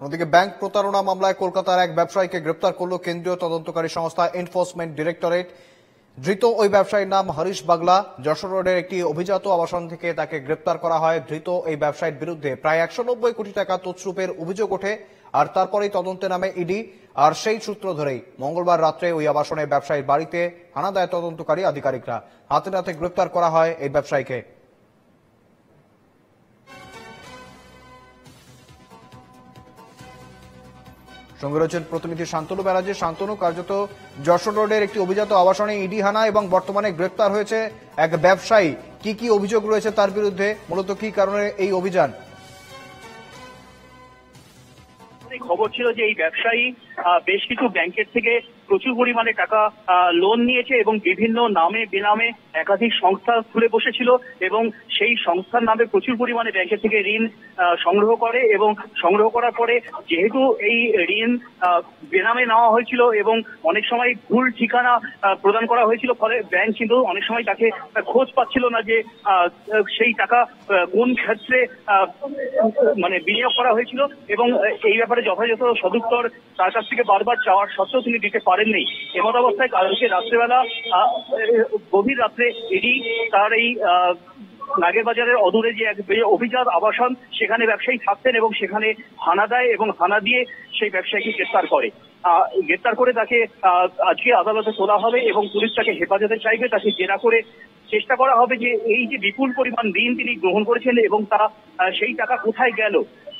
অন্যদিকে ব্যাংক প্রতারণা মামলায় কলকাতার এক ব্যবসায়ীকে গ্রেপ্তার করল কেন্দ্রীয় তদন্তকারী সংস্থা এনফোর্সমেন্ট ডিরেক্টরেট। ধৃত ওই ব্যবসায়ীর নাম হরিশ বাগলা। যশোর রোডের একটি অভিজাত আবাসন থেকে তাকে গ্রেপ্তার করা হয়। ধৃত এই ব্যবসায়ীর বিরুদ্ধে প্রায় 190 কোটি টাকা তছরূপের অভিযোগ ওঠে, আর তারপরেই তদন্তে নামে ইডি। আর সেই সূত্র ধরেই মঙ্গলবার রাত্রে ওই আবাসনে ব্যবসায়ীর বাড়িতে হানা দেয় তদন্তকারী আধিকারিকরা। হাতে নাতে গ্রেপ্তার করা হয় এই ব্যবসায়ীকে। সঙ্গে রয়েছেন প্রতিনিধি শান্তনু ব্যানার্জি। শান্তনু, কার্যত যশোর রোডের একটি অভিজাত আবাসনে ইডি হানা এবং বর্তমানে গ্রেপ্তার হয়েছে এক ব্যবসায়ী। কি কি অভিযোগ রয়েছে তার বিরুদ্ধে, মূলত কি কারণে এই অভিযান? খবর ছিল যে এই ব্যবসায়ী বেশ কিছু ব্যাংকের থেকে প্রচুর পরিমাণে টাকা লোন নিয়েছে এবং বিভিন্ন নামে বেনামে একাধিক সংস্থা খুলে বসেছিল এবং সেই সংস্থার নামে প্রচুর পরিমাণে ব্যাংকের থেকে ঋণ সংগ্রহ করে এবং সংগ্রহ করার পরে যেহেতু এই ঋণ বেনামে নেওয়া হয়েছিল এবং অনেক সময় ভুল ঠিকানা প্রদান করা হয়েছিল, ফলে ব্যাংক কিন্তু অনেক সময় তাকে খোঁজ পাচ্ছিল না যে সেই টাকা কোন ক্ষেত্রে মানে বিনিয়োগ করা হয়েছিল এবং এই ব্যাপারে যথাযথ সদুত্তর তার কাছ থেকে বারবার চাওয়ার সত্ত্বেও তিনি দিতে পারেননি। এমত অবস্থায় কালকে রাত্রেবেলা গভীর রাত্রে ইডি তার এই নাগের বাজারের অদূরে যে এক অভিজাত আবাসন, সেখানে ব্যবসায়ী থাকতেন এবং সেখানে হানা দেয় এবং হানা দিয়ে সেই ব্যবসায়ীকে গ্রেপ্তার করে। গ্রেপ্তার করে তাকে আজকে আদালতে তোলা হবে এবং পুলিশ তাকে হেফাজতে চাইবে। তাকে জেরা করে চেষ্টা করা হবে যে এই যে বিপুল পরিমাণ ঋণ তিনি গ্রহণ করেছেন এবং তা সেই টাকা কোথায় গেল।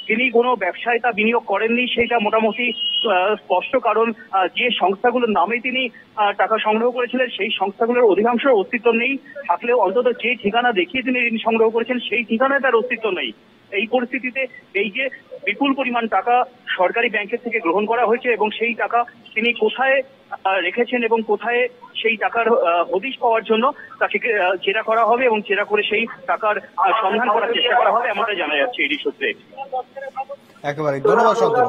তিনি কোনো ব্যবসায় তা বিনিয়োগ করেননি সেটা মোটামুটি স্পষ্ট, কারণ যে সংস্থাগুলোর নামে তিনি টাকা সংগ্রহ করেছিলেন সেই সংস্থাগুলোর অধিকাংশ অস্তিত্ব নেই, থাকলেও অন্তত যে ঠিকানা দেখিয়ে তিনি ঋণ সংগ্রহ করেছেন সেই ঠিকানায় তার অস্তিত্ব নেই। এই পরিস্থিতিতে এই যে বিপুল পরিমাণ টাকা সরকারি ব্যাংকের থেকে গ্রহণ করা হয়েছে এবং সেই টাকা তিনি কোথায় রেখেছেন এবং কোথায় সেই টাকার হদিশ পাওয়ার জন্য তাকে জেরা করা হবে এবং জেরা করে সেই টাকার সন্ধান করার চেষ্টা করা হবে, এমনটা জানা যাচ্ছে ইডি সূত্রে। একেবারে ধন্যবাদ শান্তনু।